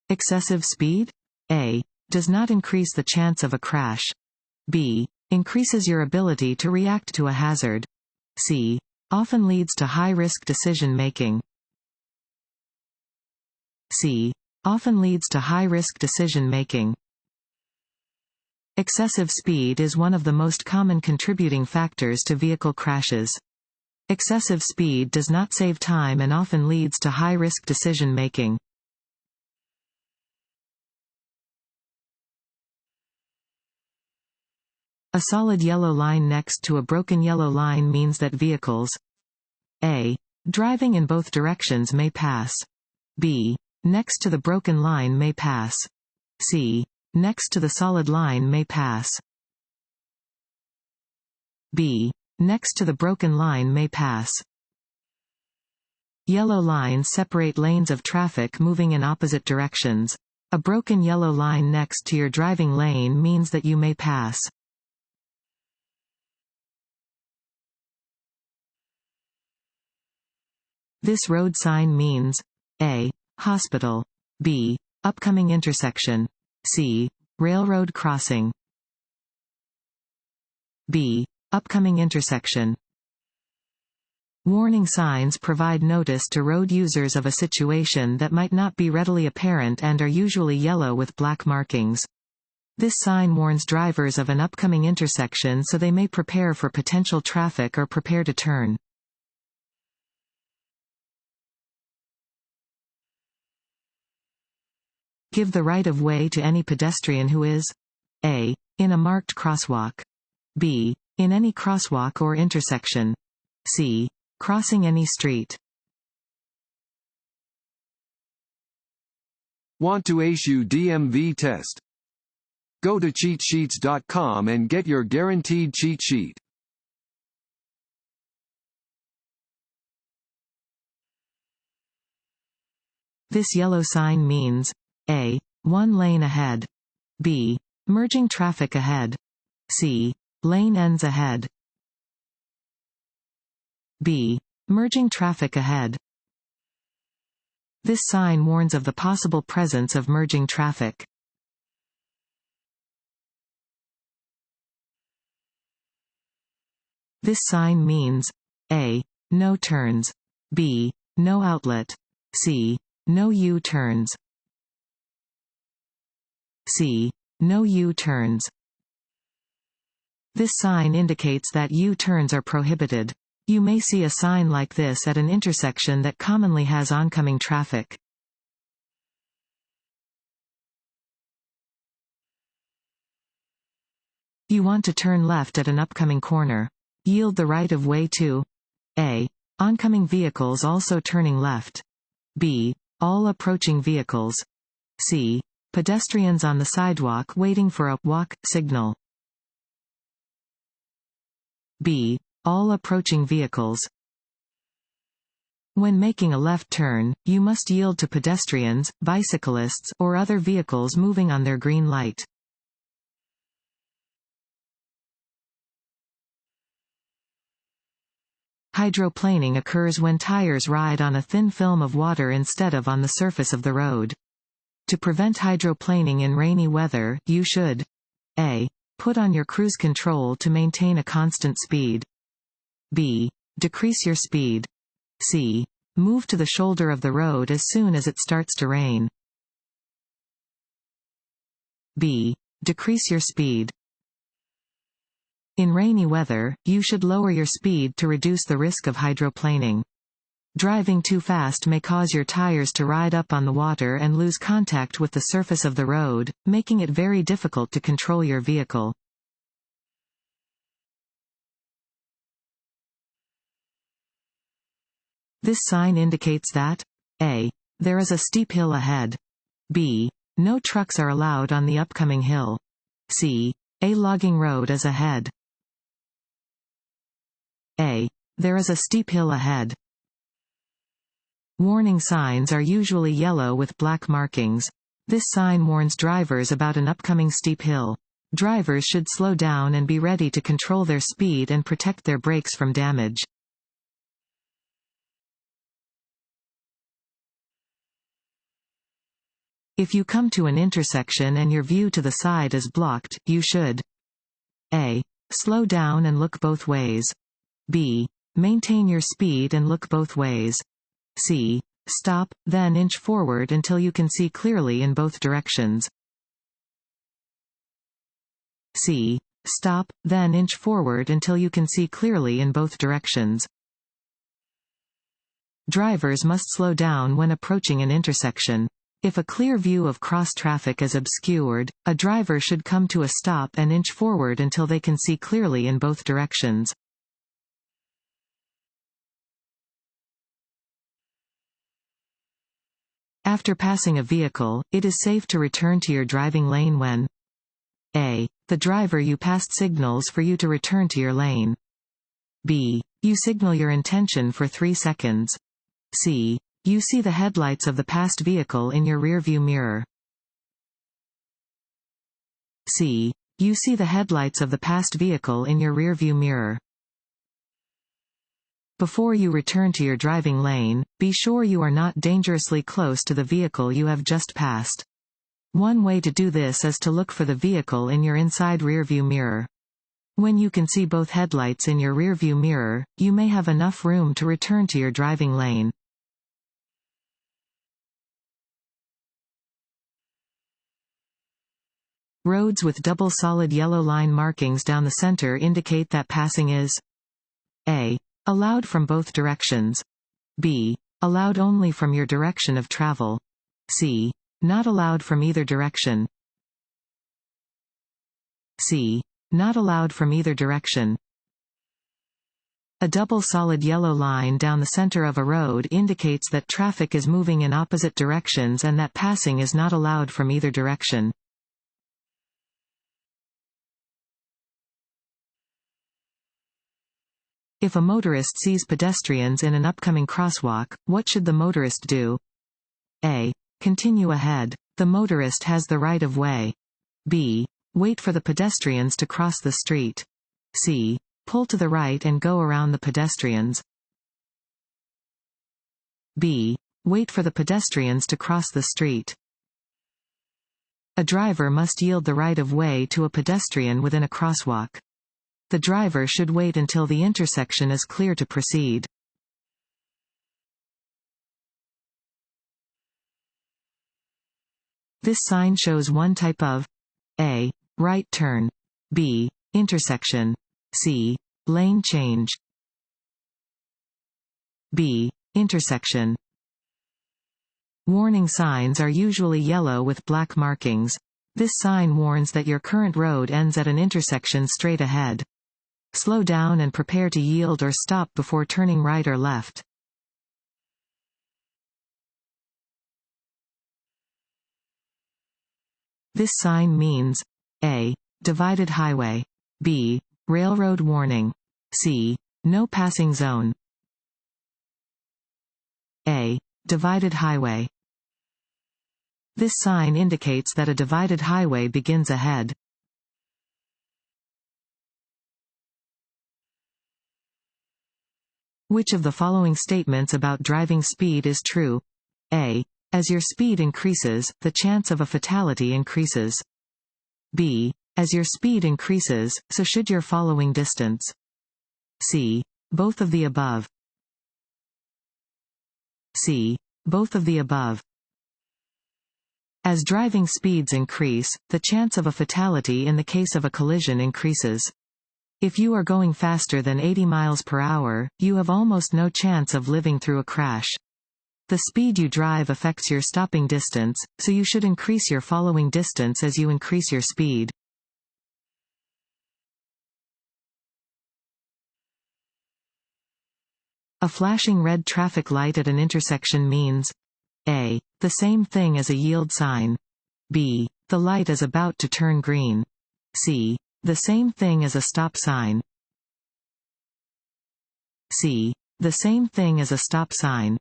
Excessive speed? A. Does not increase the chance of a crash. B. Increases your ability to react to a hazard. C. Often leads to high-risk decision-making. C. Often leads to high-risk decision-making. Excessive speed is one of the most common contributing factors to vehicle crashes. Excessive speed does not save time and often leads to high-risk decision-making. A solid yellow line next to a broken yellow line means that vehicles A. Driving in both directions may pass. B. Next to the broken line may pass. C. Next to the solid line may pass. B. Next to the broken line may pass. Yellow lines separate lanes of traffic moving in opposite directions. A broken yellow line next to your driving lane means that you may pass. This road sign means A. Hospital. B. Upcoming intersection. C. Railroad crossing. B. Upcoming intersection. Warning signs provide notice to road users of a situation that might not be readily apparent and are usually yellow with black markings. This sign warns drivers of an upcoming intersection so they may prepare for potential traffic or prepare to turn. Give the right of way to any pedestrian who is A. In a marked crosswalk. B. In any crosswalk or intersection. C. Crossing any street. Want to ace your DMV test? Go to cheatsheets.com and get your guaranteed cheat sheet. This yellow sign means A. One lane ahead. B. Merging traffic ahead. C. Lane ends ahead. B. Merging traffic ahead. This sign warns of the possible presence of merging traffic. This sign means A. No turns. B. No outlet. C. No U-turns. C. No U-turns. This sign indicates that U-turns are prohibited. You may see a sign like this at an intersection that commonly has oncoming traffic. You want to turn left at an upcoming corner. Yield the right of way to A. Oncoming vehicles also turning left. B. All approaching vehicles. C. Pedestrians on the sidewalk waiting for a walk signal. B. All approaching vehicles. When making a left turn, you must yield to pedestrians, bicyclists, or other vehicles moving on their green light. Hydroplaning occurs when tires ride on a thin film of water instead of on the surface of the road. To prevent hydroplaning in rainy weather, you should A. Put on your cruise control to maintain a constant speed. B. Decrease your speed. C. Move to the shoulder of the road as soon as it starts to rain. B. Decrease your speed. In rainy weather, you should lower your speed to reduce the risk of hydroplaning. Driving too fast may cause your tires to ride up on the water and lose contact with the surface of the road, making it very difficult to control your vehicle. This sign indicates that A. There is a steep hill ahead. B. No trucks are allowed on the upcoming hill. C. A logging road is ahead. A. There is a steep hill ahead. Warning signs are usually yellow with black markings. This sign warns drivers about an upcoming steep hill. Drivers should slow down and be ready to control their speed and protect their brakes from damage. If you come to an intersection and your view to the side is blocked, you should A. Slow down and look both ways. B. Maintain your speed and look both ways. C. Stop, then inch forward until you can see clearly in both directions. C. Stop, then inch forward until you can see clearly in both directions. Drivers must slow down when approaching an intersection. If a clear view of cross traffic is obscured, a driver should come to a stop and inch forward until they can see clearly in both directions. After passing a vehicle, it is safe to return to your driving lane when A. The driver you passed signals for you to return to your lane. B. You signal your intention for 3 seconds. C. You see the headlights of the passed vehicle in your rearview mirror. C. You see the headlights of the passed vehicle in your rearview mirror. Before you return to your driving lane, be sure you are not dangerously close to the vehicle you have just passed. One way to do this is to look for the vehicle in your inside rearview mirror. When you can see both headlights in your rearview mirror, you may have enough room to return to your driving lane. Roads with double solid yellow line markings down the center indicate that passing is A. Allowed from both directions. B. Allowed only from your direction of travel. C. Not allowed from either direction. C. Not allowed from either direction. A double solid yellow line down the center of a road indicates that traffic is moving in opposite directions and that passing is not allowed from either direction. If a motorist sees pedestrians in an upcoming crosswalk, what should the motorist do? A. Continue ahead. The motorist has the right of way. B. Wait for the pedestrians to cross the street. C. Pull to the right and go around the pedestrians. B. Wait for the pedestrians to cross the street. A driver must yield the right of way to a pedestrian within a crosswalk. The driver should wait until the intersection is clear to proceed. This sign shows one type of A. Right turn. B. Intersection. C. Lane change. B. Intersection. Warning signs are usually yellow with black markings. This sign warns that your current road ends at an intersection straight ahead. Slow down and prepare to yield or stop before turning right or left. This sign means A. Divided highway. B. Railroad warning. C. No passing zone. A. Divided highway. This sign indicates that a divided highway begins ahead. Which of the following statements about driving speed is true? A. As your speed increases, the chance of a fatality increases. B. As your speed increases, so should your following distance. C. Both of the above. C. Both of the above. As driving speeds increase, the chance of a fatality in the case of a collision increases. If you are going faster than 80 miles per hour, you have almost no chance of living through a crash. The speed you drive affects your stopping distance, so you should increase your following distance as you increase your speed. A flashing red traffic light at an intersection means A. The same thing as a yield sign. B. The light is about to turn green. C. The same thing as a stop sign. C. The same thing as a stop sign.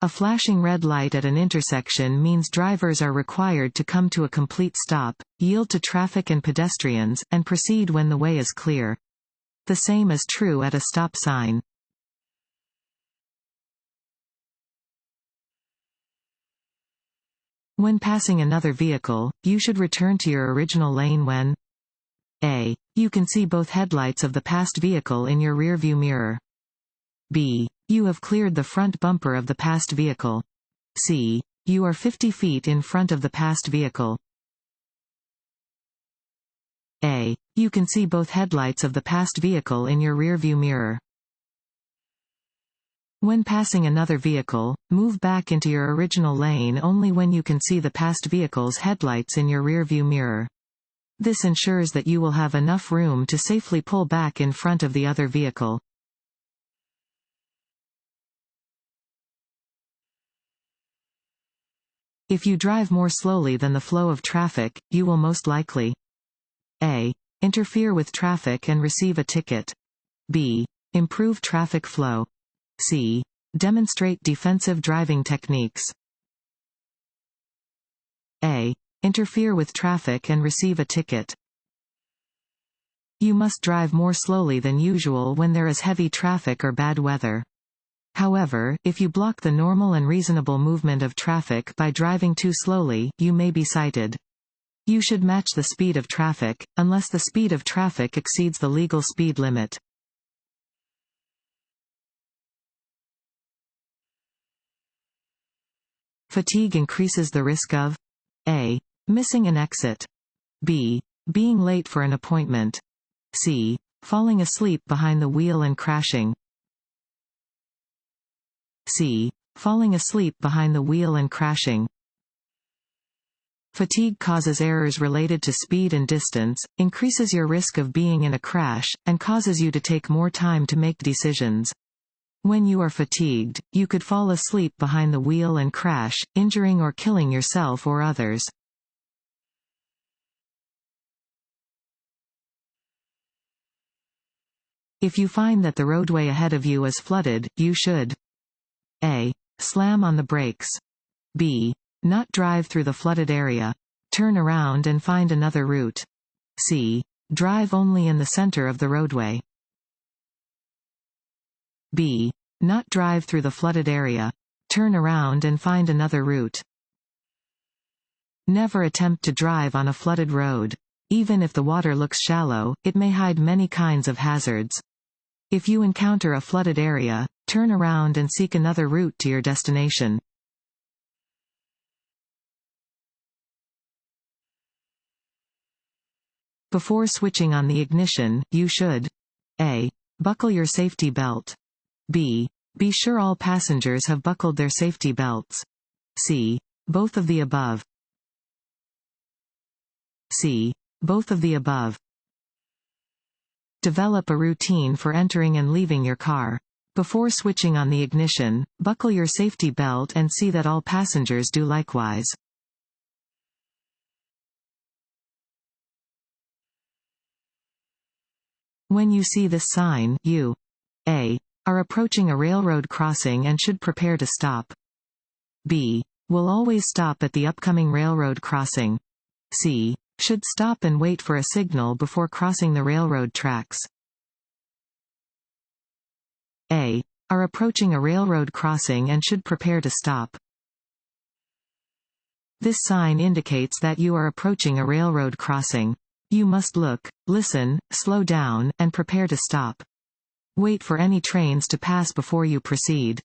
A flashing red light at an intersection means drivers are required to come to a complete stop, yield to traffic and pedestrians, and proceed when the way is clear. The same is true at a stop sign. When passing another vehicle, you should return to your original lane when A. You can see both headlights of the passed vehicle in your rearview mirror. B. You have cleared the front bumper of the passed vehicle. C. You are 50 feet in front of the passed vehicle. A. You can see both headlights of the passed vehicle in your rearview mirror. When passing another vehicle, move back into your original lane only when you can see the passed vehicle's headlights in your rearview mirror. This ensures that you will have enough room to safely pull back in front of the other vehicle. If you drive more slowly than the flow of traffic, you will most likely A. Interfere with traffic and receive a ticket. B. Improve traffic flow. C. Demonstrate defensive driving techniques. A. Interfere with traffic and receive a ticket. You must drive more slowly than usual when there is heavy traffic or bad weather. However, if you block the normal and reasonable movement of traffic by driving too slowly, you may be cited. You should match the speed of traffic, unless the speed of traffic exceeds the legal speed limit. Fatigue increases the risk of A. Missing an exit. B. Being late for an appointment. C. Falling asleep behind the wheel and crashing. C. Falling asleep behind the wheel and crashing. Fatigue causes errors related to speed and distance, increases your risk of being in a crash, and causes you to take more time to make decisions. When you are fatigued, you could fall asleep behind the wheel and crash, injuring or killing yourself or others. If you find that the roadway ahead of you is flooded, you should A. Slam on the brakes. B. Not drive through the flooded area. Turn around and find another route. C. Drive only in the center of the roadway. B. Not drive through the flooded area. Turn around and find another route. Never attempt to drive on a flooded road. Even if the water looks shallow, it may hide many kinds of hazards. If you encounter a flooded area, turn around and seek another route to your destination. Before switching on the ignition, you should A. Buckle your safety belt. B. Be sure all passengers have buckled their safety belts. C. Both of the above. C. Both of the above. Develop a routine for entering and leaving your car. Before switching on the ignition, buckle your safety belt and see that all passengers do likewise. When you see this sign, you A. Are approaching a railroad crossing and should prepare to stop. B. Will always stop at the upcoming railroad crossing. C. Should stop and wait for a signal before crossing the railroad tracks. A. Are approaching a railroad crossing and should prepare to stop. This sign indicates that you are approaching a railroad crossing. You must look, listen, slow down, and prepare to stop. Wait for any trains to pass before you proceed.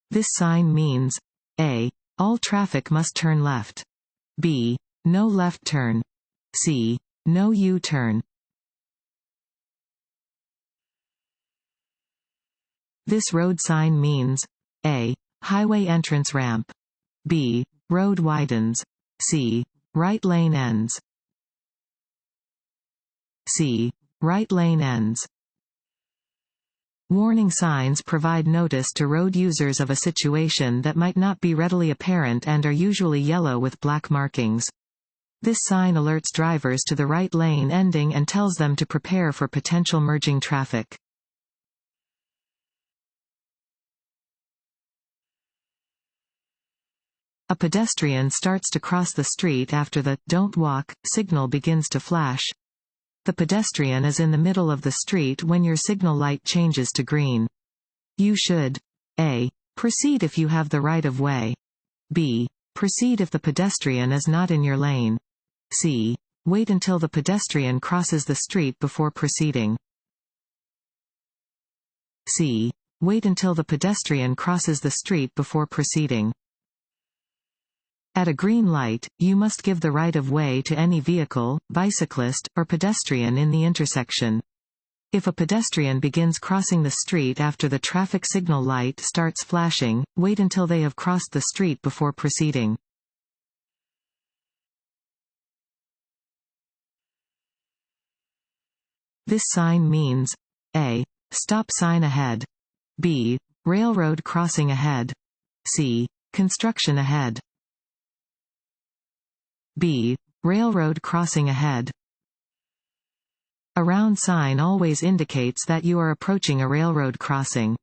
This sign means A. All traffic must turn left. B. No left turn. C. No U-turn. This road sign means A. Highway entrance ramp. B. Road widens. C. Right lane ends. C. Right lane ends. Warning signs provide notice to road users of a situation that might not be readily apparent and are usually yellow with black markings. This sign alerts drivers to the right lane ending and tells them to prepare for potential merging traffic. A pedestrian starts to cross the street after the "Don't walk" signal begins to flash. The pedestrian is in the middle of the street when your signal light changes to green. You should A. Proceed if you have the right of way. B. Proceed if the pedestrian is not in your lane. C. Wait until the pedestrian crosses the street before proceeding. C. Wait until the pedestrian crosses the street before proceeding. At a green light, you must give the right of way to any vehicle, bicyclist, or pedestrian in the intersection. If a pedestrian begins crossing the street after the traffic signal light starts flashing, wait until they have crossed the street before proceeding. This sign means A. Stop sign ahead. B. Railroad crossing ahead. C. Construction ahead. B. Railroad crossing ahead. A round sign always indicates that you are approaching a railroad crossing.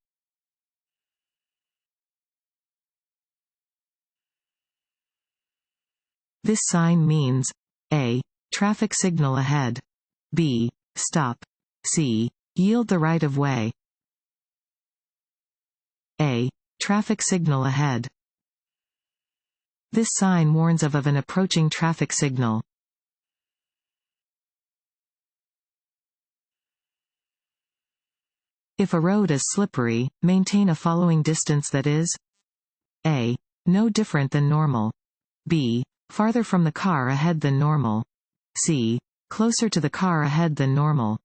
This sign means A. Traffic signal ahead. B. Stop. C. Yield the right of way. A. Traffic signal ahead. This sign warns of an approaching traffic signal. If a road is slippery, maintain a following distance that is A. No different than normal. B. Farther from the car ahead than normal. C. Closer to the car ahead than normal.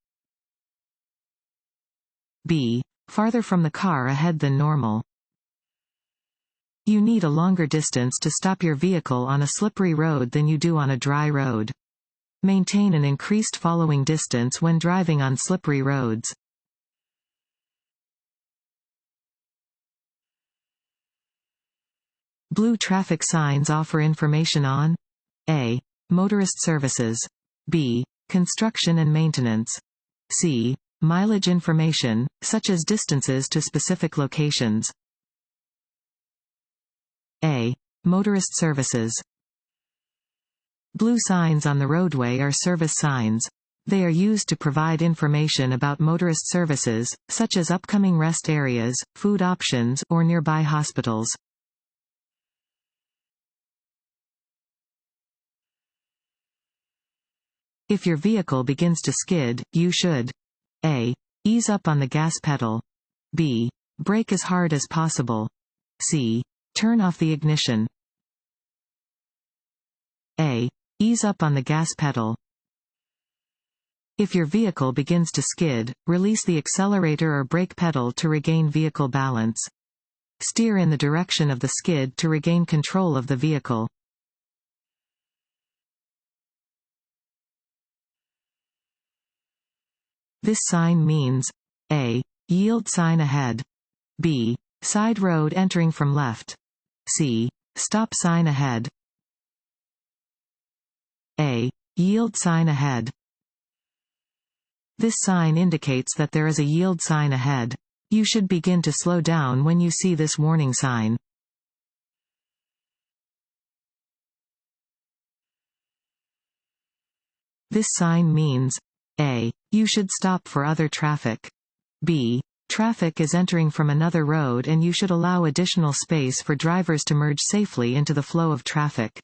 B. Farther from the car ahead than normal. You need a longer distance to stop your vehicle on a slippery road than you do on a dry road. Maintain an increased following distance when driving on slippery roads. Blue traffic signs offer information on A. Motorist services. B. Construction and maintenance. C. Mileage information, such as distances to specific locations. A. Motorist services. Blue signs on the roadway are service signs. They are used to provide information about motorist services, such as upcoming rest areas, food options, or nearby hospitals. If your vehicle begins to skid, you should A. Ease up on the gas pedal. B. Brake as hard as possible. C. Turn off the ignition. A. Ease up on the gas pedal. If your vehicle begins to skid, release the accelerator or brake pedal to regain vehicle balance. Steer in the direction of the skid to regain control of the vehicle. This sign means A. Yield sign ahead. B. Side road entering from left. C. Stop sign ahead. A. Yield sign ahead. This sign indicates that there is a yield sign ahead. You should begin to slow down when you see this warning sign. This sign means A. You should stop for other traffic. B. Traffic is entering from another road and you should allow additional space for drivers to merge safely into the flow of traffic.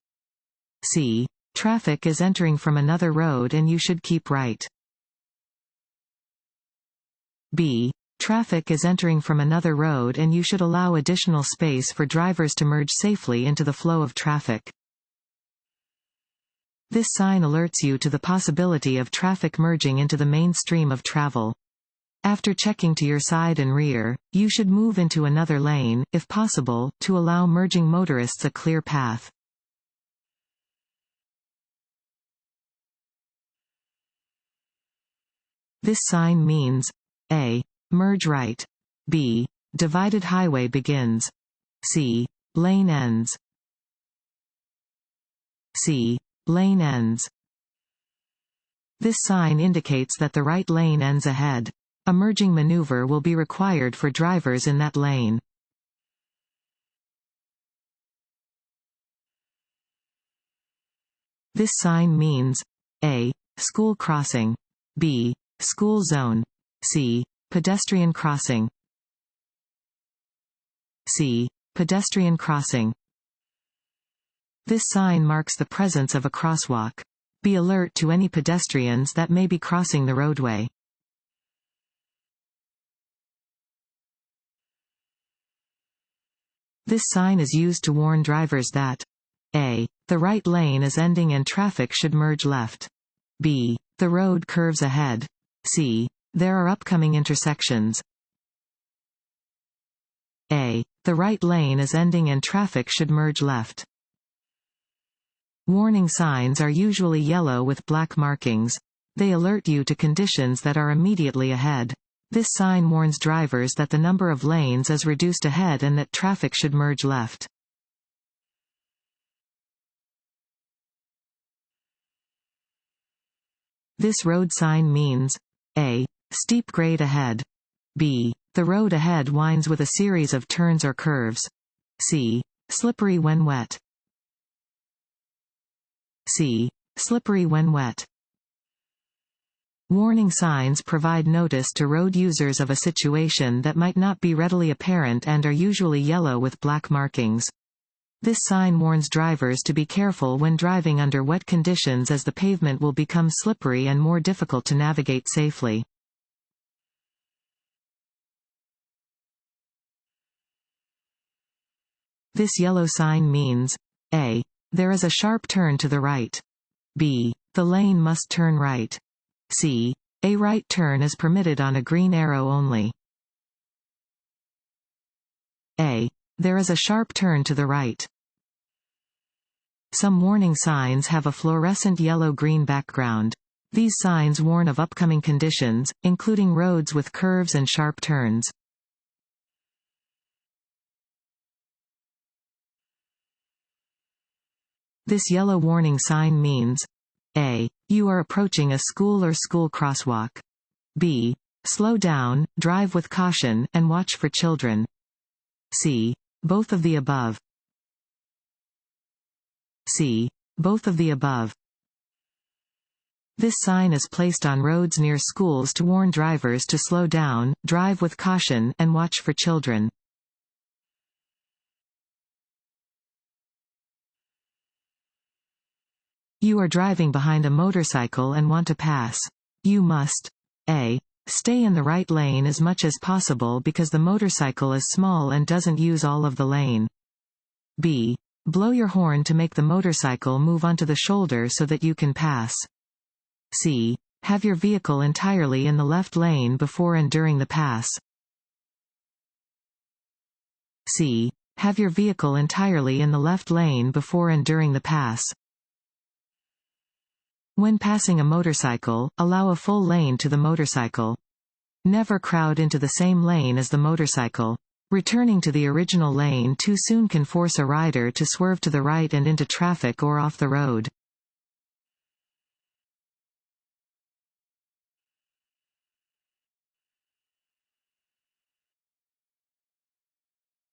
C. Traffic is entering from another road and you should keep right. B. Traffic is entering from another road and you should allow additional space for drivers to merge safely into the flow of traffic. This sign alerts you to the possibility of traffic merging into the main stream of travel. After checking to your side and rear, you should move into another lane, if possible, to allow merging motorists a clear path. This sign means A. Merge right. B. Divided highway begins. C. Lane ends. C. Lane ends. This sign indicates that the right lane ends ahead. A merging maneuver will be required for drivers in that lane. This sign means A. School crossing. B. School zone. C. Pedestrian crossing. C. Pedestrian crossing. This sign marks the presence of a crosswalk. Be alert to any pedestrians that may be crossing the roadway. This sign is used to warn drivers that A. The right lane is ending and traffic should merge left. B. The road curves ahead. C. There are upcoming intersections. A. The right lane is ending and traffic should merge left. Warning signs are usually yellow with black markings. They alert you to conditions that are immediately ahead. This sign warns drivers that the number of lanes is reduced ahead and that traffic should merge left. This road sign means A. Steep grade ahead. B. The road ahead winds with a series of turns or curves. C. Slippery when wet. C. Slippery when wet. Warning signs provide notice to road users of a situation that might not be readily apparent and are usually yellow with black markings. This sign warns drivers to be careful when driving under wet conditions, as the pavement will become slippery and more difficult to navigate safely. This yellow sign means A. There is a sharp turn to the right. B. The lane must turn right. C. A right turn is permitted on a green arrow only. A. There is a sharp turn to the right. Some warning signs have a fluorescent yellow-green background. These signs warn of upcoming conditions, including roads with curves and sharp turns. This yellow warning sign means A. You are approaching a school or school crosswalk. B. Slow down, drive with caution, and watch for children. C. Both of the above. C. Both of the above. This sign is placed on roads near schools to warn drivers to slow down, drive with caution, and watch for children. You are driving behind a motorcycle and want to pass. You must A. Stay in the right lane as much as possible because the motorcycle is small and doesn't use all of the lane. B. Blow your horn to make the motorcycle move onto the shoulder so that you can pass. C. Have your vehicle entirely in the left lane before and during the pass. C. Have your vehicle entirely in the left lane before and during the pass. When passing a motorcycle, allow a full lane to the motorcycle. Never crowd into the same lane as the motorcycle. Returning to the original lane too soon can force a rider to swerve to the right and into traffic or off the road.